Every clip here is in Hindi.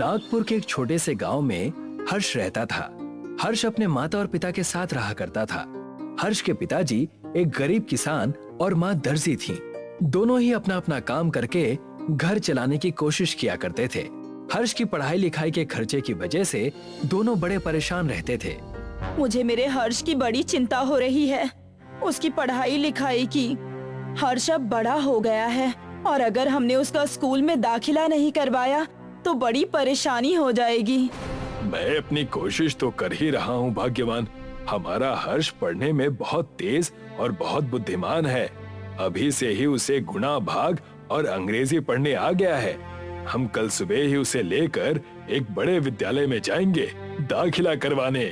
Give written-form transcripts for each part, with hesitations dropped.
नागपुर के एक छोटे से गांव में हर्ष रहता था। हर्ष अपने माता और पिता के साथ रहा करता था। हर्ष के पिताजी एक गरीब किसान और माँ दर्जी थीं। दोनों ही अपना अपना काम करके घर चलाने की कोशिश किया करते थे। हर्ष की पढ़ाई लिखाई के खर्चे की वजह से दोनों बड़े परेशान रहते थे। मुझे मेरे हर्ष की बड़ी चिंता हो रही है, उसकी पढ़ाई लिखाई की। हर्ष अब बड़ा हो गया है और अगर हमने उसका स्कूल में दाखिला नहीं करवाया तो बड़ी परेशानी हो जाएगी। मैं अपनी कोशिश तो कर ही रहा हूँ भाग्यवान। हमारा हर्ष पढ़ने में बहुत तेज और बहुत बुद्धिमान है। अभी से ही उसे गुणा भाग और अंग्रेजी पढ़ने आ गया है। हम कल सुबह ही उसे लेकर एक बड़े विद्यालय में जाएंगे दाखिला करवाने।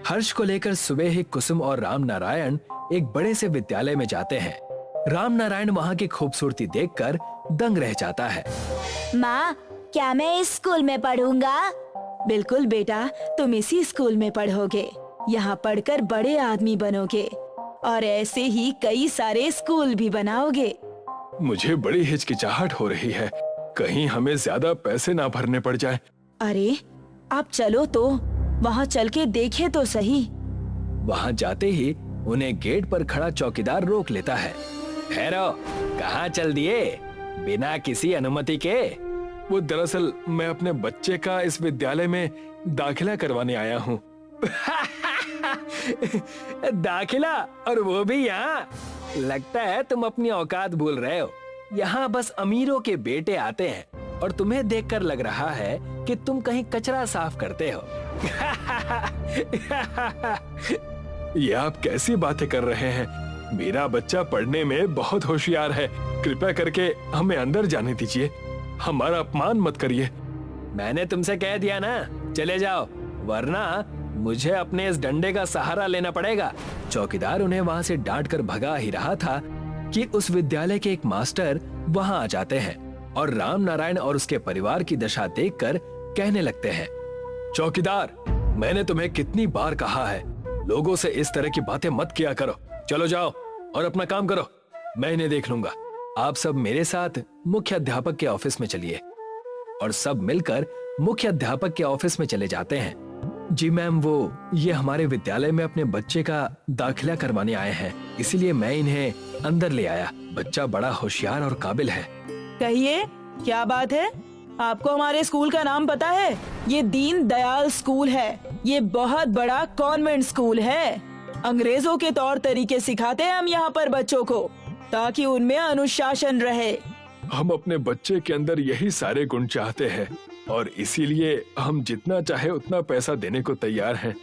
हर्ष को लेकर सुबह ही कुसुम और राम नारायण एक बड़े से विद्यालय में जाते हैं। राम नारायण वहाँ की खूबसूरती देखकर दंग रह जाता है। माँ, क्या मैं इस स्कूल में पढ़ूंगा? बिल्कुल बेटा, तुम इसी स्कूल में पढ़ोगे। यहाँ पढ़कर बड़े आदमी बनोगे और ऐसे ही कई सारे स्कूल भी बनाओगे। मुझे बड़ी हिचकिचाहट हो रही है, कहीं हमें ज्यादा पैसे ना भरने पड़ जाए। अरे आप चलो तो वहाँ चल के देखे तो सही। वहाँ जाते ही उन्हें गेट पर खड़ा चौकीदार रोक लेता है। ठहरो, कहाँ चल दिए बिना किसी अनुमति के? वो दरअसल मैं अपने बच्चे का इस विद्यालय में दाखिला करवाने आया हूँ। दाखिला, और वो भी यहाँ? लगता है तुम अपनी औकात भूल रहे हो। यहाँ बस अमीरों के बेटे आते हैं और तुम्हें देखकर लग रहा है कि तुम कहीं कचरा साफ करते हो। ये आप कैसी बातें कर रहे हैं? मेरा बच्चा पढ़ने में बहुत होशियार है। कृपया करके हमें अंदर जाने दीजिए। हमारा अपमान मत करिए। मैंने तुमसे कह दिया ना, चले जाओ, वरना मुझे अपने इस डंडे का सहारा लेना पड़ेगा। चौकीदार उन्हें वहाँ से डांट कर भगा ही रहा था कि उस विद्यालय के एक मास्टर वहाँ आ जाते हैं और राम नारायण और उसके परिवार की दशा देखकर कहने लगते हैं, चौकीदार, मैंने तुम्हें कितनी बार कहा है, लोगों से इस तरह की बातें मत किया करो। चलो जाओ और अपना काम करो, मैं इन्हें देख लूंगा। आप सब मेरे साथ मुख्य अध्यापक के ऑफिस में चलिए। और सब मिलकर मुख्य अध्यापक के ऑफिस में चले जाते हैं। जी मैम, वो ये हमारे विद्यालय में अपने बच्चे का दाखिला करवाने आए हैं, इसीलिए मैं इन्हें अंदर ले आया। बच्चा बड़ा होशियार और काबिल है। कहिए, क्या बात है? आपको हमारे स्कूल का नाम पता है? ये दीन दयाल स्कूल है। ये बहुत बड़ा कॉन्वेंट स्कूल है। अंग्रेजों के तौर तरीके सिखाते हैं हम यहाँ पर बच्चों को, ताकि उनमें अनुशासन रहे। हम अपने बच्चे के अंदर यही सारे गुण चाहते हैं और इसीलिए हम जितना चाहे उतना पैसा देने को तैयार हैं।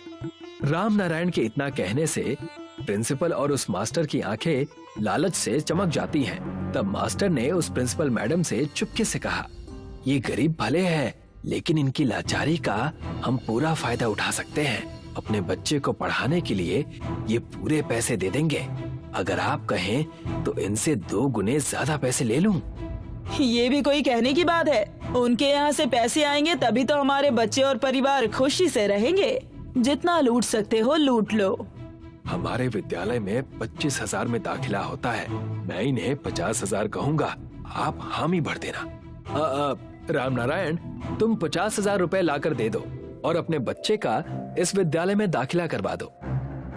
राम नारायण के इतना कहने से प्रिंसिपल और उस मास्टर की आंखें लालच से चमक जाती हैं। तब मास्टर ने उस प्रिंसिपल मैडम से चुपके से कहा, ये गरीब भले हैं, लेकिन इनकी लाचारी का हम पूरा फायदा उठा सकते हैं। अपने बच्चे को पढ़ाने के लिए ये पूरे पैसे दे देंगे। अगर आप कहें तो इनसे 2 गुने ज्यादा पैसे ले लूं। ये भी कोई कहने की बात है? उनके यहाँ से पैसे आएंगे तभी तो हमारे बच्चे और परिवार खुशी से रहेंगे। जितना लूट सकते हो लूट लो। हमारे विद्यालय में 25,000 में दाखिला होता है। मैं इन्हें 50,000 कहूँगा, आप हामी भर देना। राम नारायण, तुम 50,000 रुपए लाकर दे दो और अपने बच्चे का इस विद्यालय में दाखिला करवा दो।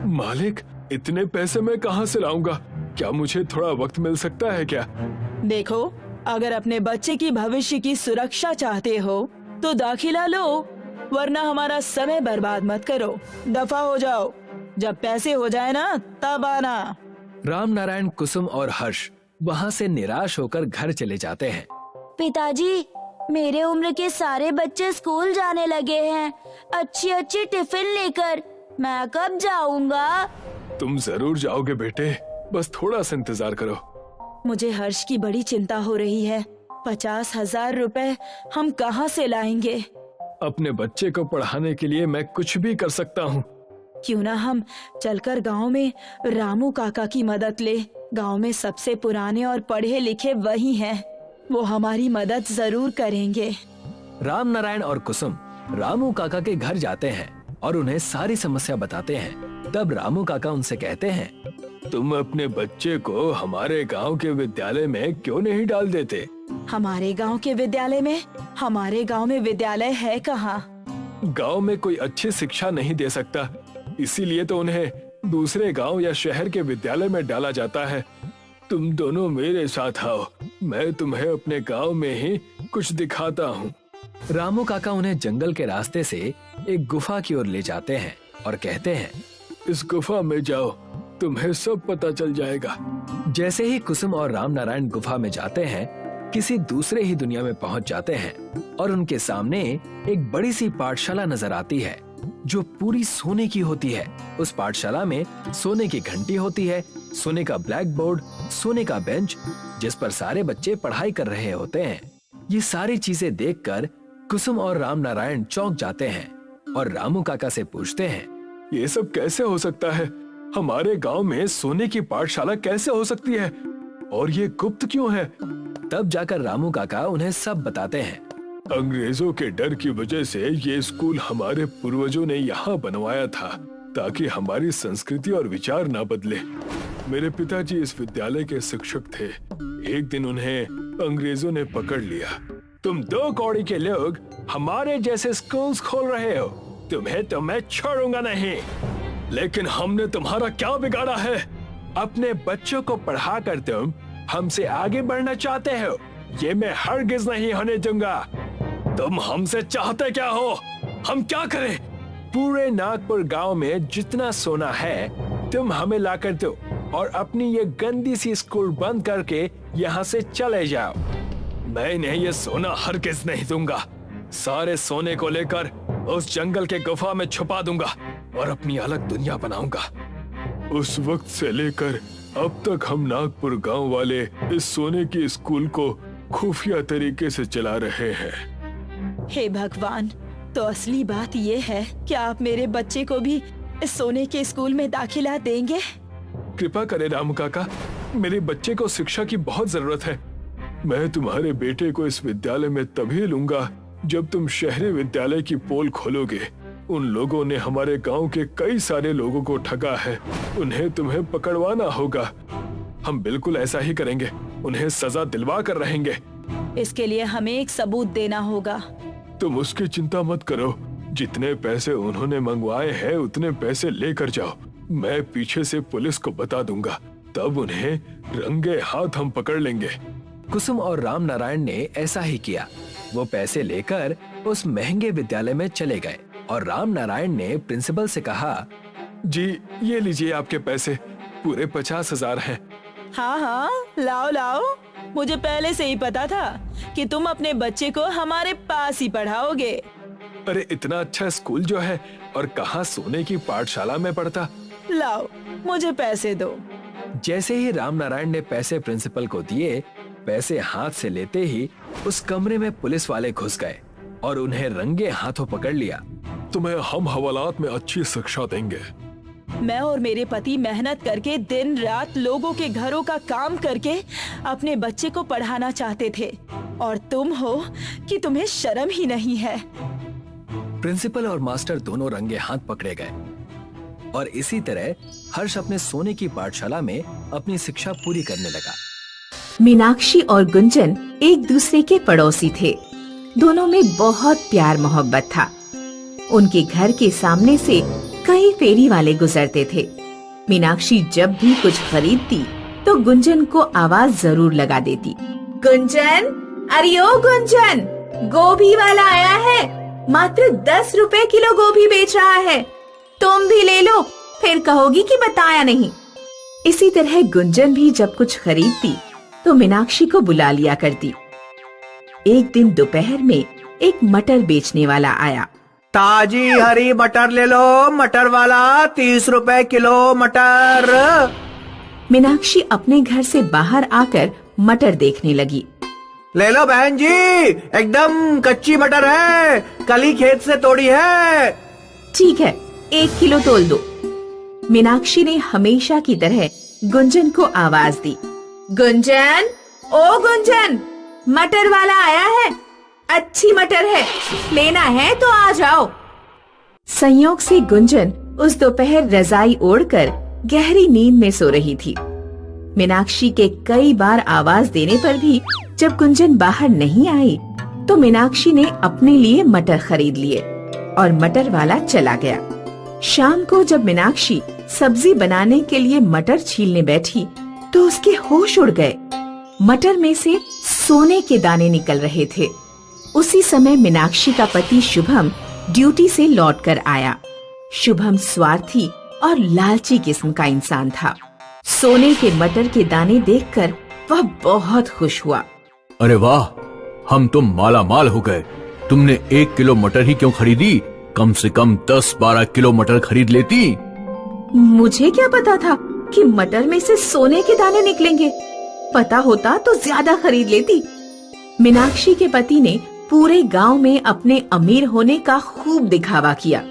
मालिक, इतने पैसे मैं कहाँ से लाऊंगा? क्या मुझे थोड़ा वक्त मिल सकता है क्या? देखो, अगर अपने बच्चे की भविष्य की सुरक्षा चाहते हो तो दाखिला लो, वरना हमारा समय बर्बाद मत करो। दफा हो जाओ, जब पैसे हो जाए ना तब आना। राम नारायण, कुसुम और हर्ष वहाँ से निराश होकर घर चले जाते हैं। पिताजी, मेरे उम्र के सारे बच्चे स्कूल जाने लगे हैं, अच्छी अच्छी टिफिन लेकर। मैं कब जाऊंगा? तुम जरूर जाओगे बेटे, बस थोड़ा सा इंतजार करो। मुझे हर्ष की बड़ी चिंता हो रही है। 50,000 रुपए हम कहाँ से लाएंगे? अपने बच्चे को पढ़ाने के लिए मैं कुछ भी कर सकता हूँ। क्यों ना हम चलकर गांव में रामू काका की मदद ले। गांव में सबसे पुराने और पढ़े लिखे वही हैं। वो हमारी मदद जरूर करेंगे। राम नारायण और कुसुम रामू काका के घर जाते हैं और उन्हें सारी समस्या बताते हैं। तब रामू काका उनसे कहते हैं, तुम अपने बच्चे को हमारे गांव के विद्यालय में क्यों नहीं डाल देते? हमारे गांव के विद्यालय में? हमारे गांव में विद्यालय है कहाँ? गांव में कोई अच्छी शिक्षा नहीं दे सकता, इसीलिए तो उन्हें दूसरे गांव या शहर के विद्यालय में डाला जाता है। तुम दोनों मेरे साथ आओ, मैं तुम्हें अपने गांव में ही कुछ दिखाता हूँ। रामू काका उन्हें जंगल के रास्ते से एक गुफा की ओर ले जाते हैं और कहते हैं, इस गुफा में जाओ, तुम्हें सब पता चल जाएगा। जैसे ही कुसुम और राम नारायण गुफा में जाते हैं, किसी दूसरे ही दुनिया में पहुंच जाते हैं और उनके सामने एक बड़ी सी पाठशाला नजर आती है जो पूरी सोने की होती है। उस पाठशाला में सोने की घंटी होती है, सोने का ब्लैक बोर्ड, सोने का बेंच जिस पर सारे बच्चे पढ़ाई कर रहे होते हैं। ये सारी चीजें देखकर कुसुम और राम नारायण चौंक जाते हैं और रामू काका से पूछते हैं, ये सब कैसे हो सकता है? हमारे गांव में सोने की पाठशाला कैसे हो सकती है? और ये गुप्त क्यों है? तब जाकर रामू काका उन्हें सब बताते हैं। अंग्रेजों के डर की वजह से ये स्कूल हमारे पूर्वजों ने यहाँ बनवाया था ताकि हमारी संस्कृति और विचार न बदले। मेरे पिताजी इस विद्यालय के शिक्षक थे। एक दिन उन्हें अंग्रेजों ने पकड़ लिया। तुम 2 कौड़ी के लोग हमारे जैसे स्कूल्स खोल रहे हो, तुम्हें तो मैं छोड़ूंगा नहीं। लेकिन हमने तुम्हारा क्या बिगाड़ा है? अपने बच्चों को पढ़ा कर तुम हमसे आगे बढ़ना चाहते हो? ये मैं हरगिज नहीं होने दूंगा। तुम हमसे चाहते क्या हो? हम क्या करें? पूरे नागपुर गांव में जितना सोना है तुम हमें ला कर दो और अपनी ये गंदी सी स्कूल बंद करके यहाँ से चले जाओ। मैं इन्हें ये सोना हरगिज नहीं दूंगा। सारे सोने को लेकर उस जंगल के गुफा में छुपा दूंगा और अपनी अलग दुनिया बनाऊंगा। उस वक्त से लेकर अब तक हम नागपुर गांव वाले इस सोने की स्कूल को खुफिया तरीके से चला रहे हैं। हे भगवान, तो असली बात ये है कि आप मेरे बच्चे को भी इस सोने के स्कूल में दाखिला देंगे? कृपा करें रामू काका, मेरे बच्चे को शिक्षा की बहुत जरूरत है। मैं तुम्हारे बेटे को इस विद्यालय में तभी लूंगा जब तुम शहरी विद्यालय की पोल खोलोगे। उन लोगों ने हमारे गांव के कई सारे लोगों को ठगा है, उन्हें तुम्हें पकड़वाना होगा। हम बिल्कुल ऐसा ही करेंगे, उन्हें सजा दिलवा कर रहेंगे। इसके लिए हमें एक सबूत देना होगा। तुम उसकी चिंता मत करो, जितने पैसे उन्होंने मंगवाए हैं उतने पैसे लेकर जाओ। मैं पीछे से पुलिस को बता दूंगा, तब उन्हें रंगे हाथ हम पकड़ लेंगे। कुसुम और राम नारायण ने ऐसा ही किया। वो पैसे लेकर उस महंगे विद्यालय में चले गए और राम नारायण ने प्रिंसिपल से कहा, जी ये लीजिए आपके पैसे, पूरे 50,000 हैं। हाँ हाँ, लाओ लाओ। मुझे पहले से ही पता था कि तुम अपने बच्चे को हमारे पास ही पढ़ाओगे। अरे इतना अच्छा स्कूल जो है और कहाँ सोने की पाठशाला में पढ़ता। लाओ, मुझे पैसे दो। जैसे ही राम नारायण ने पैसे प्रिंसिपल को दिए, पैसे हाथ से लेते ही उस कमरे में पुलिस वाले घुस गए और उन्हें रंगे हाथों पकड़ लिया। तुम्हें हम हवालात में अच्छी शिक्षा देंगे। मैं और मेरे पति मेहनत करके दिन रात लोगों के घरों का काम करके अपने बच्चे को पढ़ाना चाहते थे, और तुम हो कि तुम्हें शर्म ही नहीं है। प्रिंसिपल और मास्टर दोनों रंगे हाथ पकड़े गए और इसी तरह हर्ष अपने सोने की पाठशाला में अपनी शिक्षा पूरी करने लगा। मीनाक्षी और गुंजन एक दूसरे के पड़ोसी थे। दोनों में बहुत प्यार मोहब्बत था। उनके घर के सामने से कई फेरी वाले गुजरते थे। मीनाक्षी जब भी कुछ खरीदती तो गुंजन को आवाज जरूर लगा देती। गुंजन, अरे ओ गुंजन, गोभी वाला आया है, मात्र 10 रुपए किलो गोभी बेच रहा है, तुम भी ले लो, फिर कहोगी कि बताया नहीं। इसी तरह गुंजन भी जब कुछ खरीदती तो मीनाक्षी को बुला लिया करती। एक दिन दोपहर में एक मटर बेचने वाला आया। ताजी हरी मटर ले लो, मटर वाला 30 रुपए किलो मटर। मीनाक्षी अपने घर से बाहर आकर मटर देखने लगी। ले लो बहन जी, एकदम कच्ची मटर है, कल ही खेत से तोड़ी है। ठीक है, 1 किलो तोल दो। मीनाक्षी ने हमेशा की तरह गुंजन को आवाज दी। गुंजन, ओ गुंजन, मटर वाला आया है, अच्छी मटर है, लेना है तो आ जाओ। संयोग से गुंजन उस दोपहर रजाई ओढ़कर गहरी नींद में सो रही थी। मीनाक्षी के कई बार आवाज देने पर भी जब गुंजन बाहर नहीं आई तो मीनाक्षी ने अपने लिए मटर खरीद लिए और मटर वाला चला गया। शाम को जब मीनाक्षी सब्जी बनाने के लिए मटर छीलने बैठी तो उसके होश उड़ गए। मटर में से सोने के दाने निकल रहे थे। उसी समय मीनाक्षी का पति शुभम ड्यूटी से लौटकर आया। शुभम स्वार्थी और लालची किस्म का इंसान था। सोने के मटर के दाने देखकर वह बहुत खुश हुआ। अरे वाह, हम तो माला माल हो गए। तुमने 1 किलो मटर ही क्यों खरीदी? कम से कम 10-12 किलो मटर खरीद लेती। मुझे क्या पता था कि मटर में से सोने के दाने निकलेंगे। पता होता तो ज्यादा खरीद लेती। मीनाक्षी के पति ने पूरे गांव में अपने अमीर होने का खूब दिखावा किया।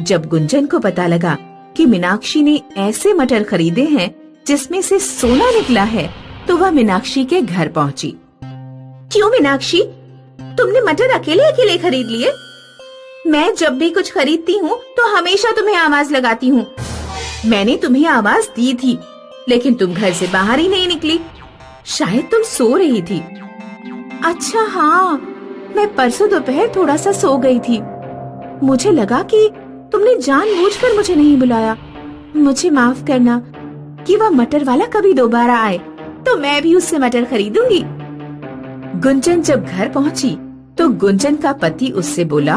जब गुंजन को पता लगा कि मीनाक्षी ने ऐसे मटर खरीदे हैं जिसमें से सोना निकला है तो वह मीनाक्षी के घर पहुंची। क्यों मीनाक्षी, तुमने मटर अकेले अकेले खरीद लिए? मैं जब भी कुछ खरीदती हूँ तो हमेशा तुम्हें आवाज लगाती हूँ। मैंने तुम्हें आवाज दी थी लेकिन तुम घर से बाहर ही नहीं निकली। शायद तुम सो रही थी। अच्छा हाँ, मैं परसों दोपहर थोड़ा सा सो गई थी। मुझे लगा कि तुमने जानबूझकर मुझे नहीं बुलाया। मुझे माफ करना। कि वह मटर वाला कभी दोबारा आए तो मैं भी उससे मटर खरीदूंगी। गुंजन जब घर पहुंची तो गुंजन का पति उससे बोला,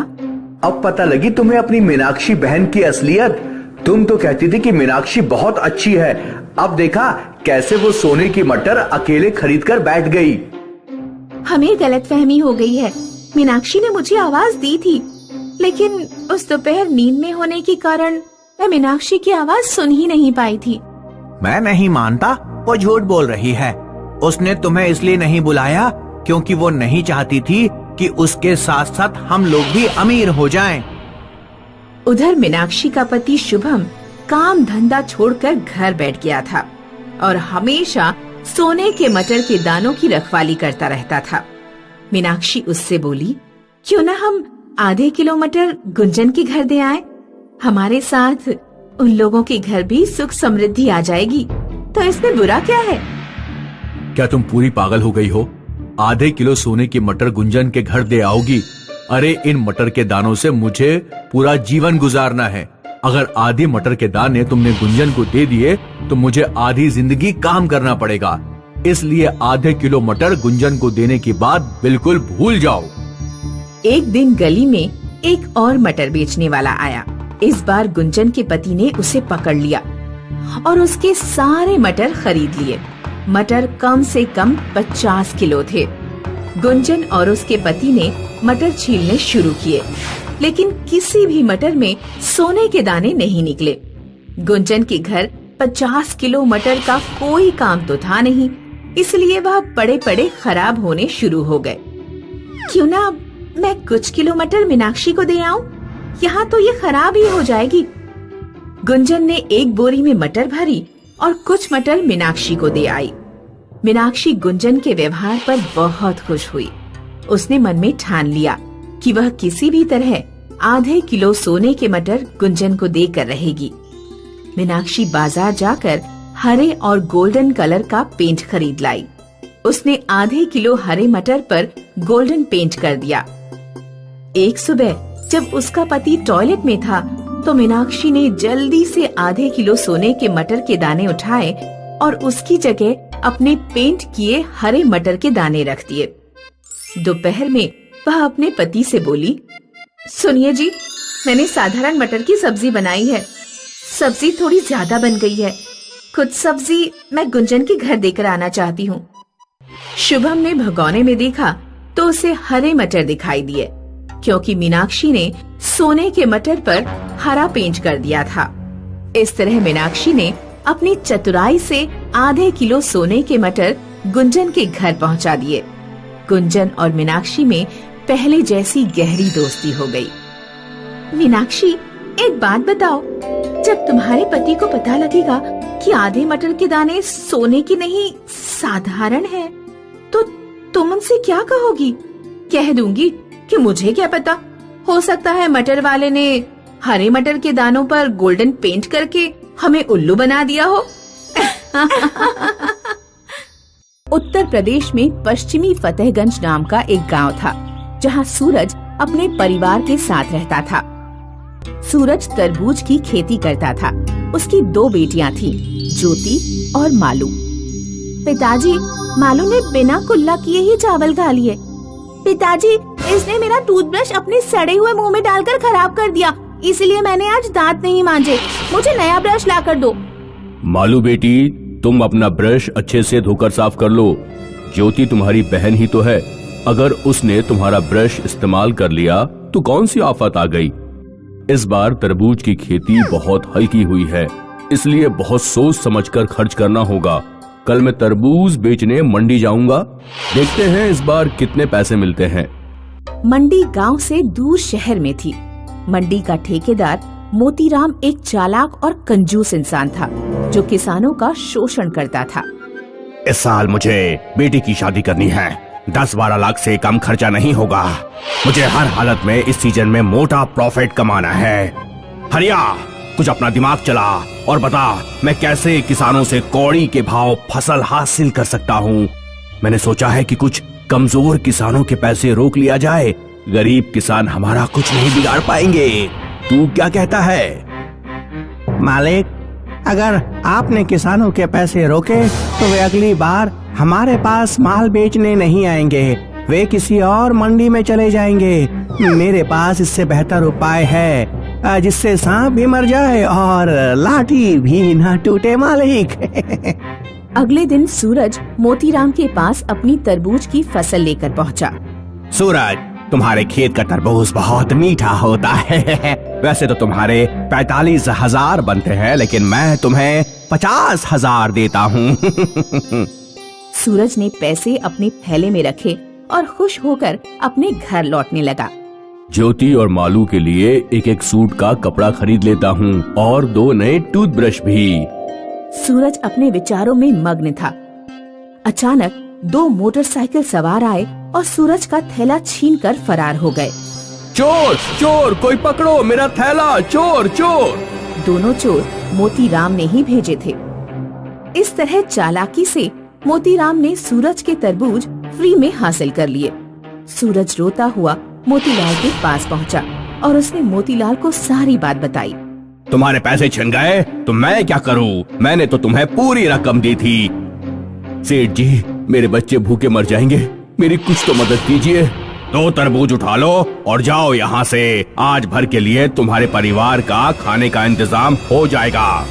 अब पता लगी तुम्हें अपनी मीनाक्षी बहन की असलियत। तुम तो कहती थी कि मीनाक्षी बहुत अच्छी है, अब देखा कैसे वो सोने की मटर अकेले खरीद कर बैठ गई। हमें गलतफहमी हो गई है। मीनाक्षी ने मुझे आवाज दी थी लेकिन उस दोपहर नींद में होने के कारण मैं मीनाक्षी की आवाज सुन ही नहीं पाई थी। मैं नहीं मानता, वो झूठ बोल रही है। उसने तुम्हें इसलिए नहीं बुलाया क्योंकि वो नहीं चाहती थी कि उसके साथ साथ हम लोग भी अमीर हो जाएं। उधर मीनाक्षी का पति शुभम काम धंधा छोड़कर घर बैठ गया था और हमेशा सोने के मटर के दानों की रखवाली करता रहता था। मीनाक्षी उससे बोली, क्यों न हम आधे किलो मटर गुंजन के घर दे आए? हमारे साथ उन लोगों के घर भी सुख समृद्धि आ जाएगी, तो इसमें बुरा क्या है? क्या तुम पूरी पागल हो गई हो? आधे किलो सोने की मटर गुंजन के घर दे आओगी? अरे इन मटर के दानों से मुझे पूरा जीवन गुजारना है। अगर आधी मटर के दाने तुमने गुंजन को दे दिए तो मुझे आधी जिंदगी काम करना पड़ेगा। इसलिए आधे किलो मटर गुंजन को देने की बात बिल्कुल भूल जाओ। एक दिन गली में एक और मटर बेचने वाला आया। इस बार गुंजन के पति ने उसे पकड़ लिया और उसके सारे मटर खरीद लिए। मटर कम से कम 50 किलो थे। गुंजन और उसके पति ने मटर छीलने शुरू किए, लेकिन किसी भी मटर में सोने के दाने नहीं निकले। गुंजन के घर 50 किलो मटर का कोई काम तो था नहीं, इसलिए वह पड़े पड़े खराब होने शुरू हो गए। क्यों ना मैं कुछ किलो मटर मीनाक्षी को दे आऊं? यहाँ तो ये खराब ही हो जाएगी। गुंजन ने एक बोरी में मटर भरी और कुछ मटर मीनाक्षी को दे आई। मीनाक्षी गुंजन के व्यवहार पर बहुत खुश हुई। उसने मन में ठान लिया कि वह किसी भी तरह आधे किलो सोने के मटर गुंजन को देकर रहेगी। मीनाक्षी बाजार जाकर हरे और गोल्डन कलर का पेंट खरीद लाई। उसने आधे किलो हरे मटर पर गोल्डन पेंट कर दिया। एक सुबह जब उसका पति टॉयलेट में था तो मीनाक्षी ने जल्दी से आधे किलो सोने के मटर के दाने उठाए और उसकी जगह अपने पेंट किए हरे मटर के दाने रख दिए। दोपहर में वह अपने पति से बोली, सुनिए जी, मैंने साधारण मटर की सब्जी बनाई है। सब्जी थोड़ी ज्यादा बन गई है। कुछ सब्जी मैं गुंजन के घर देकर आना चाहती हूँ। शुभम ने भगोने में देखा तो उसे हरे मटर दिखाई दिए, क्योंकि मीनाक्षी ने सोने के मटर पर हरा पेंट कर दिया था। इस तरह मीनाक्षी ने अपनी चतुराई से आधे किलो सोने के मटर गुंजन के घर पहुंचा दिए। गुंजन और मीनाक्षी में पहले जैसी गहरी दोस्ती हो गई। मीनाक्षी, एक बात बताओ, जब तुम्हारे पति को पता लगेगा कि आधे मटर के दाने सोने की नहीं साधारण है, तो तुम उनसे क्या कहोगी? कह दूंगी कि मुझे क्या पता, हो सकता है मटर वाले ने हरे मटर के दानों पर गोल्डन पेंट करके हमें उल्लू बना दिया हो। उत्तर प्रदेश में पश्चिमी फतेहगंज नाम का एक गांव था, जहां सूरज अपने परिवार के साथ रहता था। सूरज तरबूज की खेती करता था। उसकी 2 बेटियां थीं, ज्योति और मालू। पिताजी, मालू ने बिना कुल्ला किए ही चावल खा लिए। पिताजी, इसने मेरा टूथब्रश अपने सड़े हुए मुंह में डालकर खराब कर दिया, इसलिए मैंने आज दांत नहीं मांजे। मुझे नया ब्रश ला कर दो। मालू बेटी, तुम अपना ब्रश अच्छे से धोकर साफ कर लो। ज्योति तुम्हारी बहन ही तो है, अगर उसने तुम्हारा ब्रश इस्तेमाल कर लिया तो कौन सी आफत आ गई। इस बार तरबूज की खेती बहुत हल्की हुई है, इसलिए बहुत सोच समझकर खर्च करना होगा। कल मैं तरबूज बेचने मंडी जाऊंगा, देखते हैं इस बार कितने पैसे मिलते हैं। मंडी गांव से दूर शहर में थी। मंडी का ठेकेदार मोतीराम एक चालाक और कंजूस इंसान था, जो किसानों का शोषण करता था। इस साल मुझे बेटी की शादी करनी है, 10-12 लाख से कम खर्चा नहीं होगा। मुझे हर हालत में इस सीजन में मोटा प्रॉफिट कमाना है। हरिया, कुछ अपना दिमाग चला और बता, मैं कैसे किसानों से कौड़ी के भाव फसल हासिल कर सकता हूँ। मैंने सोचा है कि कुछ कमजोर किसानों के पैसे रोक लिया जाए, गरीब किसान हमारा कुछ नहीं बिगाड़ पाएंगे। तू क्या कहता है? मालिक, अगर आपने किसानों के पैसे रोके तो वे अगली बार हमारे पास माल बेचने नहीं आएंगे, वे किसी और मंडी में चले जाएंगे। मेरे पास इससे बेहतर उपाय है, जिससे सांप भी मर जाए और लाठी भी ना टूटे मालिक। अगले दिन सूरज मोतीराम के पास अपनी तरबूज की फसल लेकर पहुंचा। सूरज, तुम्हारे खेत का तरबूज बहुत मीठा होता है। वैसे तो तुम्हारे 45,000 बनते हैं, लेकिन मैं तुम्हें 50,000 देता हूँ। सूरज ने पैसे अपने थैले में रखे और खुश होकर अपने घर लौटने लगा। ज्योति और मालू के लिए एक सूट का कपड़ा खरीद लेता हूँ और 2 नए टूथब्रश भी। सूरज अपने विचारों में मग्न था। अचानक 2 मोटरसाइकिल सवार आए और सूरज का थैला छीनकर फरार हो गए। चोर, चोर, कोई पकड़ो मेरा थैला, चोर, चोर। दोनों चोर मोतीराम ने ही भेजे थे। इस तरह चालाकी से मोतीराम ने सूरज के तरबूज फ्री में हासिल कर लिए। सूरज रोता हुआ मोतीलाल के पास पहुंचा और उसने मोतीलाल को सारी बात बताई। तुम्हारे पैसे छिन गए तो मैं क्या करूं? मैंने तो तुम्हें पूरी रकम दी थी। सेठ जी, मेरे बच्चे भूखे मर जाएंगे, मेरी कुछ तो मदद कीजिए। 2 तरबूज उठा लो और जाओ यहाँ से। आज भर के लिए तुम्हारे परिवार का खाने का इंतजाम हो जाएगा।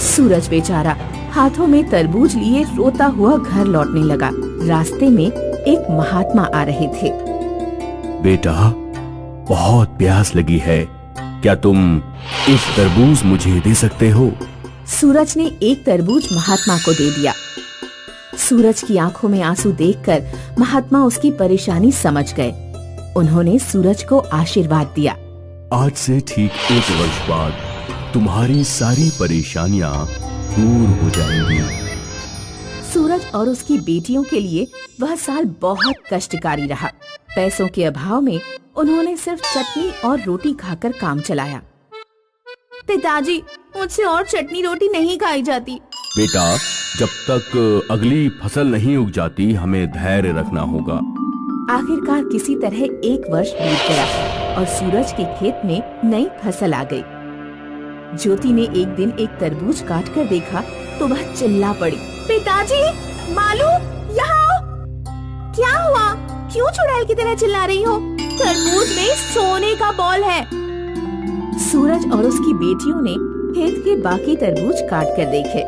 सूरज बेचारा हाथों में तरबूज लिए रोता हुआ घर लौटने लगा। रास्ते में एक महात्मा आ रहे थे। बेटा, बहुत प्यास लगी है, क्या तुम एक तरबूज मुझे दे सकते हो? सूरज ने एक तरबूज महात्मा को दे दिया। सूरज की आंखों में आंसू देखकर महात्मा उसकी परेशानी समझ गए। उन्होंने सूरज को आशीर्वाद दिया। आज से ठीक 1 वर्ष बाद तुम्हारी सारी परेशानियां दूर हो जाएंगी। सूरज और उसकी बेटियों के लिए वह साल बहुत कष्टकारी रहा। पैसों के अभाव में उन्होंने सिर्फ चटनी और रोटी खाकर काम चलाया। पिताजी, मुझसे और चटनी रोटी नहीं खाई जाती। बेटा, जब तक अगली फसल नहीं उग जाती हमें धैर्य रखना होगा। आखिरकार किसी तरह 1 वर्ष बीत गया और सूरज के खेत में नई फसल आ गई। ज्योति ने एक दिन एक तरबूज काट कर देखा तो वह चिल्ला पड़ी, पिताजी, मालू, यहाँ आओ। क्या हुआ? क्यों चुड़ैल की तरह चिल्ला रही हो? तरबूज में सोने का बॉल है। सूरज और उसकी बेटियों ने खेत के बाकी तरबूज काट कर देखे।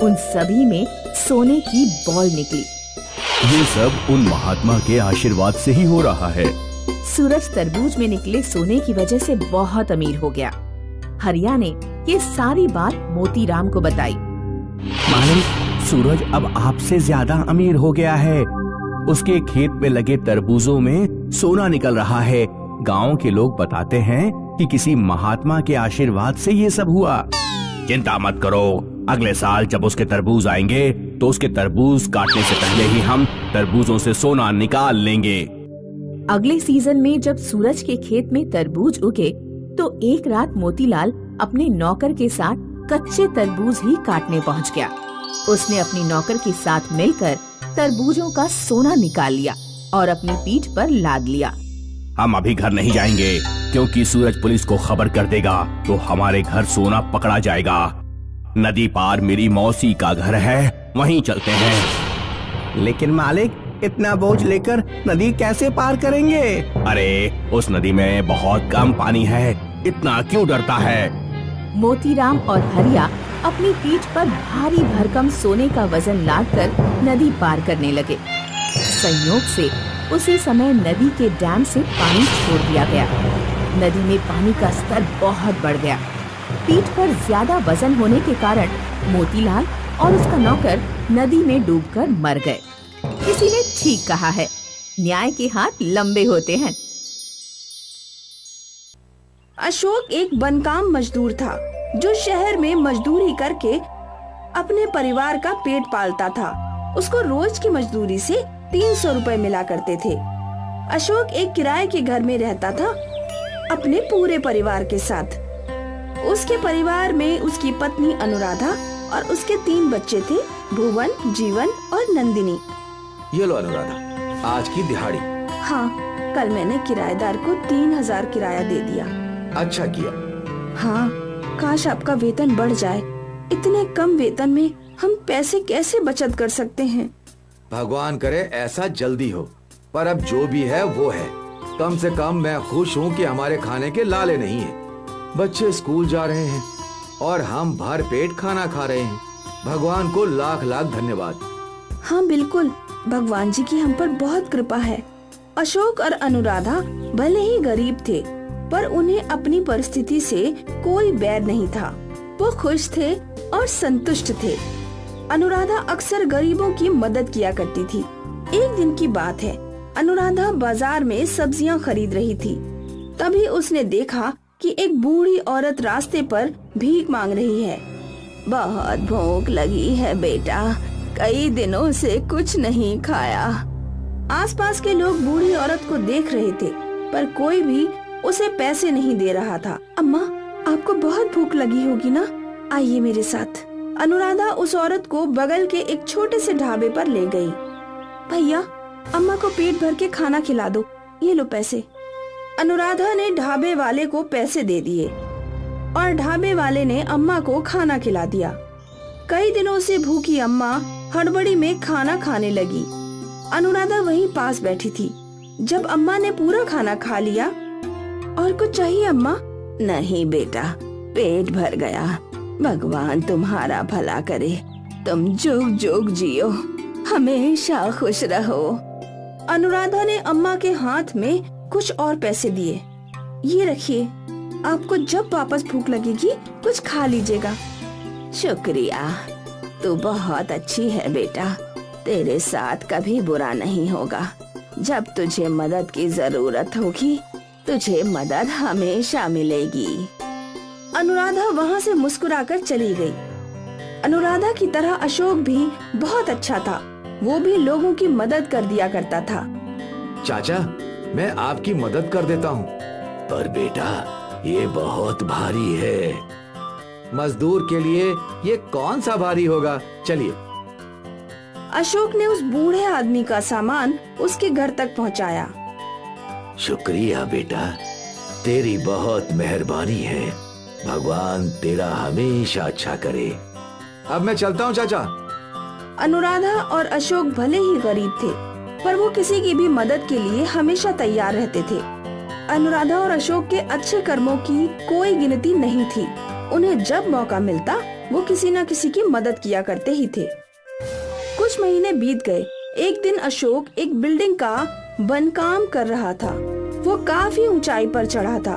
उन सभी में सोने की बॉल निकली। ये सब उन महात्मा के आशीर्वाद से ही हो रहा है। सूरज तरबूज में निकले सोने की वजह से बहुत अमीर हो गया। हरिया ने ये सारी बात मोतीराम को बताई। मालिक, सूरज अब आपसे ज्यादा अमीर हो गया है। उसके खेत में लगे तरबूजों में सोना निकल रहा है। गांव के लोग बताते हैं कि किसी महात्मा के आशीर्वाद से ये सब हुआ। चिंता मत करो, अगले साल जब उसके तरबूज आएंगे तो उसके तरबूज काटने से पहले ही हम तरबूजों से सोना निकाल लेंगे। अगले सीजन में जब सूरज के खेत में तरबूज उगे तो एक रात मोतीलाल अपने नौकर के साथ कच्चे तरबूज ही काटने पहुंच गया। उसने अपनी नौकर के साथ मिलकर तरबूजों का सोना निकाल लिया और अपनी पीठ पर लाद लिया। हम अभी घर नहीं जाएंगे क्योंकि सूरज पुलिस को खबर कर देगा तो हमारे घर सोना पकड़ा जाएगा। नदी पार मेरी मौसी का घर है, वहीं चलते हैं। लेकिन मालिक, इतना बोझ लेकर नदी कैसे पार करेंगे? अरे उस नदी में बहुत कम पानी है, इतना क्यों डरता है? मोतीराम और हरिया अपनी पीठ पर भारी भरकम सोने का वजन लादकर नदी पार करने लगे। संयोग से उसी समय नदी के डैम से पानी छोड़ दिया गया। नदी में पानी का स्तर बहुत बढ़ गया। पीठ पर ज्यादा वजन होने के कारण मोतीलाल और उसका नौकर नदी में डूबकर मर गए। किसी ने ठीक कहा है, न्याय के हाथ लंबे होते हैं। अशोक एक बनकाम मजदूर था जो शहर में मजदूरी करके अपने परिवार का पेट पालता था। उसको रोज की मजदूरी से 300 रुपए मिला करते थे। अशोक एक किराए के घर में रहता था अपने पूरे परिवार के साथ। उसके परिवार में उसकी पत्नी अनुराधा और उसके 3 बच्चे थे, भुवन, जीवन और नंदिनी। ये लो अनुराधा, आज की दिहाड़ी। हाँ, कल मैंने किराएदार को 3000 किराया दे दिया। अच्छा किया। हाँ, काश आपका वेतन बढ़ जाए। इतने कम वेतन में हम पैसे कैसे बचत कर सकते हैं? भगवान करे ऐसा जल्दी हो, पर अब जो भी है वो है। कम से कम मैं खुश हूँ कि हमारे खाने के लाले नहीं है। बच्चे स्कूल जा रहे हैं और हम भर पेट खाना खा रहे हैं। भगवान को लाख लाख धन्यवाद। हाँ बिल्कुल, भगवान जी की हम पर बहुत कृपा है। अशोक और अनुराधा भले ही गरीब थे, पर उन्हें अपनी परिस्थिति से कोई बैर नहीं था। वो खुश थे और संतुष्ट थे। अनुराधा अक्सर गरीबों की मदद किया करती थी। एक दिन की बात है, अनुराधा बाजार में सब्जियां खरीद रही थी। तभी उसने देखा कि एक बूढ़ी औरत रास्ते पर भीख मांग रही है। बहुत भूख लगी है बेटा, कई दिनों से कुछ नहीं खाया। आसपास के लोग बूढ़ी औरत को देख रहे थे, पर कोई भी उसे पैसे नहीं दे रहा था। अम्मा, आपको बहुत भूख लगी होगी ना, आइए मेरे साथ। अनुराधा उस औरत को बगल के एक छोटे से ढाबे पर ले गई। भैया, अम्मा को पेट भर के खाना खिला दो, ये लो पैसे। अनुराधा ने ढाबे वाले को पैसे दे दिए और ढाबे वाले ने अम्मा को खाना खिला दिया। कई दिनों से भूखी अम्मा हड़बड़ी में खाना खाने लगी। अनुराधा वहीं पास बैठी थी। जब अम्मा ने पूरा खाना खा लिया, और कुछ चाहिए अम्मा? नहीं बेटा, पेट भर गया। भगवान तुम्हारा भला करे, तुम जुग जुग जियो, हमेशा खुश रहो। अनुराधा ने अम्मा के हाथ में कुछ और पैसे दिए। ये रखिए, आपको जब वापस भूख लगेगी कुछ खा लीजिएगा। शुक्रिया, तू बहुत अच्छी है बेटा, तेरे साथ कभी बुरा नहीं होगा। जब तुझे मदद की जरूरत होगी, तुझे मदद हमेशा मिलेगी। अनुराधा वहाँ से मुस्कुराकर चली गई। अनुराधा की तरह अशोक भी बहुत अच्छा था। वो भी लोगों की मदद कर दिया करता था। चाचा, मैं आपकी मदद कर देता हूँ, पर बेटा ये बहुत भारी है। मजदूर के लिए ये कौन सा भारी होगा, चलिए। अशोक ने उस बूढ़े आदमी का सामान उसके घर तक पहुँचाया। शुक्रिया बेटा, तेरी बहुत मेहरबानी है। भगवान तेरा हमेशा अच्छा करे। अब मैं चलता हूँ चाचा। अनुराधा और अशोक भले ही गरीब थे, पर वो किसी की भी मदद के लिए हमेशा तैयार रहते थे। अनुराधा और अशोक के अच्छे कर्मों की कोई गिनती नहीं थी। उन्हें जब मौका मिलता वो किसी न किसी की मदद किया करते ही थे। कुछ महीने बीत गए। एक दिन अशोक एक बिल्डिंग का बनकाम कर रहा था। वो काफी ऊंचाई पर चढ़ा था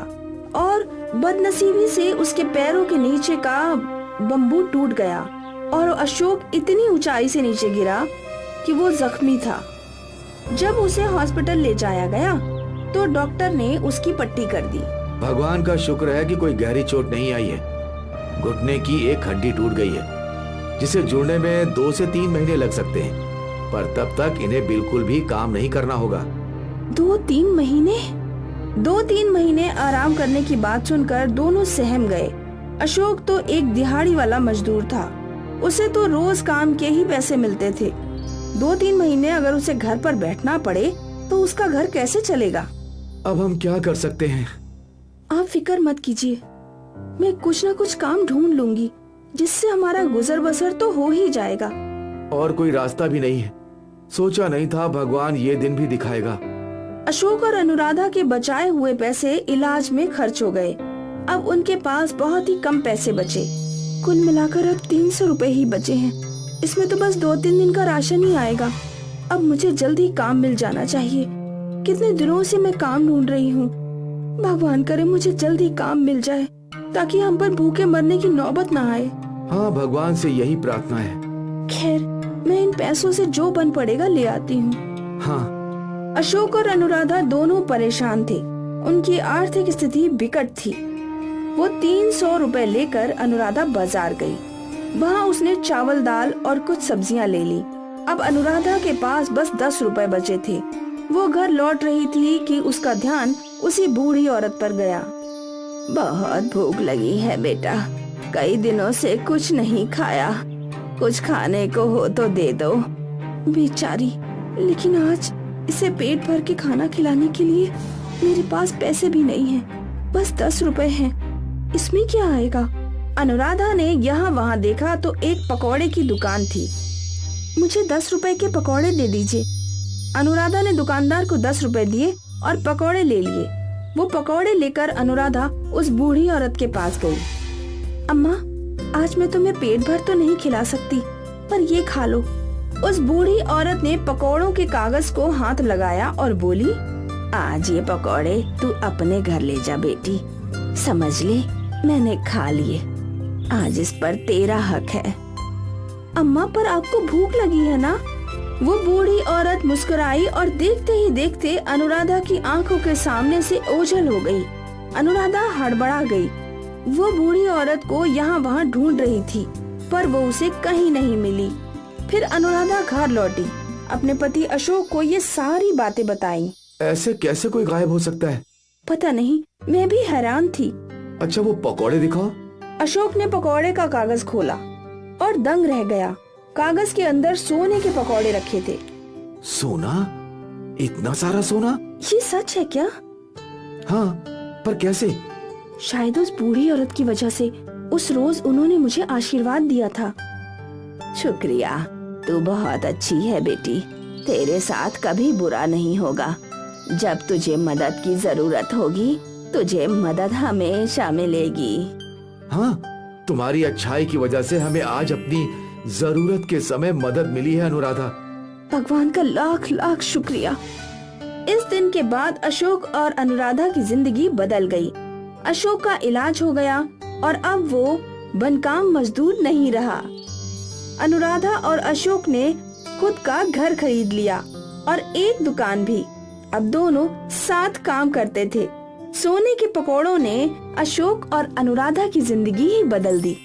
और बदनसीबी से उसके पैरों के नीचे का बम्बू टूट गया और अशोक इतनी ऊंचाई से नीचे गिरा कि वो जख्मी था। जब उसे हॉस्पिटल ले जाया गया तो डॉक्टर ने उसकी पट्टी कर दी। भगवान का शुक्र है कि कोई गहरी चोट नहीं आई है। घुटने की एक हड्डी टूट गई है, जिसे जुड़ने में 2 से 3 महीने लग सकते हैं, पर तब तक इन्हें बिल्कुल भी काम नहीं करना होगा। 2-3 महीने? 2-3 महीने आराम करने की बात सुनकर दोनों सहम गए। अशोक तो एक दिहाड़ी वाला मजदूर था। उसे तो रोज काम के ही पैसे मिलते थे। 2-3 महीने अगर उसे घर पर बैठना पड़े तो उसका घर कैसे चलेगा? अब हम क्या कर सकते हैं? आप फिक्र मत कीजिए, मैं कुछ न कुछ काम ढूंढ लूंगी जिससे हमारा गुजर बसर तो हो ही जाएगा। और कोई रास्ता भी नहीं है। सोचा नहीं था भगवान ये दिन भी दिखाएगा। अशोक और अनुराधा के बचाए हुए पैसे इलाज में खर्च हो गए। अब उनके पास बहुत ही कम पैसे बचे। कुल मिलाकर अब 300 रुपए ही बचे हैं। इसमें तो बस 2-3 दिन का राशन ही आएगा। अब मुझे जल्दी काम मिल जाना चाहिए। कितने दिनों से मैं काम ढूंढ रही हूँ। भगवान करे मुझे जल्दी काम मिल जाए ताकि हम पर भूखे मरने की नौबत ना आए। हाँ, भगवान से यही प्रार्थना है। खैर, मैं इन पैसों से जो बन पड़ेगा ले आती हूँ। हाँ। अशोक और अनुराधा दोनों परेशान थे। उनकी आर्थिक स्थिति बिकट थी। वो 300 रुपए लेकर अनुराधा बाजार गई। वहाँ उसने चावल, दाल और कुछ सब्जियाँ ले ली। अब अनुराधा के पास बस 10 रुपए बचे थे। वो घर लौट रही थी कि उसका ध्यान उसी बूढ़ी औरत पर गया। बहुत भूख लगी है बेटा, कई दिनों से कुछ नहीं खाया। कुछ खाने को हो तो दे दो। बेचारी, लेकिन आज इसे पेट भर के खाना खिलाने के लिए मेरे पास पैसे भी नहीं हैं। बस 10 रुपए हैं। इसमें क्या आएगा? अनुराधा ने यहाँ वहाँ देखा तो एक पकौड़े की दुकान थी। मुझे 10 रुपए के पकौड़े दे दीजिए। अनुराधा ने दुकानदार को 10 रुपए दिए और पकौड़े ले लिए। वो पकौड़े लेकर अनुराधा उस बूढ़ी औरत के पास गई। अम्मा, आज मैं तुम्हें पेट भर तो नहीं खिला सकती, पर ये खा लो। उस बूढ़ी औरत ने पकौड़ों के कागज को हाथ लगाया और बोली, आज ये पकौड़े तू अपने घर ले जा बेटी। समझ ले, मैंने खा लिए। आज इस पर तेरा हक है। अम्मा, पर आपको भूख लगी है ना? वो बूढ़ी औरत मुस्कुराई और देखते ही देखते अनुराधा की आंखों के सामने से ओझल हो गई। अनुराधा हड़बड़ा गई। वो बूढ़ी औरत को यहाँ वहाँ ढूंढ रही थी, पर वो उसे कहीं नहीं मिली। फिर अनुराधा घर लौटी, अपने पति अशोक को ये सारी बातें बताई। ऐसे कैसे कोई गायब हो सकता है? पता नहीं, मैं भी हैरान थी। अच्छा, वो पकौड़े दिखाओ। अशोक ने पकौड़े का कागज खोला और दंग रह गया। कागज के अंदर सोने के पकौड़े रखे थे। सोना? इतना सारा सोना? ये सच है क्या? हाँ, पर कैसे? शायद उस बूढ़ी औरत की वजह से। उस रोज उन्होंने मुझे आशीर्वाद दिया था। शुक्रिया, तू बहुत अच्छी है बेटी। तेरे साथ कभी बुरा नहीं होगा। जब तुझे मदद की जरूरत होगी, तुझे मदद हमेशा मिलेगी। हाँ, तुम्हारी अच्छाई की वजह से हमें आज अपनी जरूरत के समय मदद मिली है अनुराधा। भगवान का लाख लाख शुक्रिया। इस दिन के बाद अशोक और अनुराधा की जिंदगी बदल गई। अशोक का इलाज हो गया और अब वो बनकाम मजदूर नहीं रहा। अनुराधा और अशोक ने खुद का घर खरीद लिया और एक दुकान भी। अब दोनों साथ काम करते थे। सोने के पकौड़ों ने अशोक और अनुराधा की जिंदगी ही बदल दी।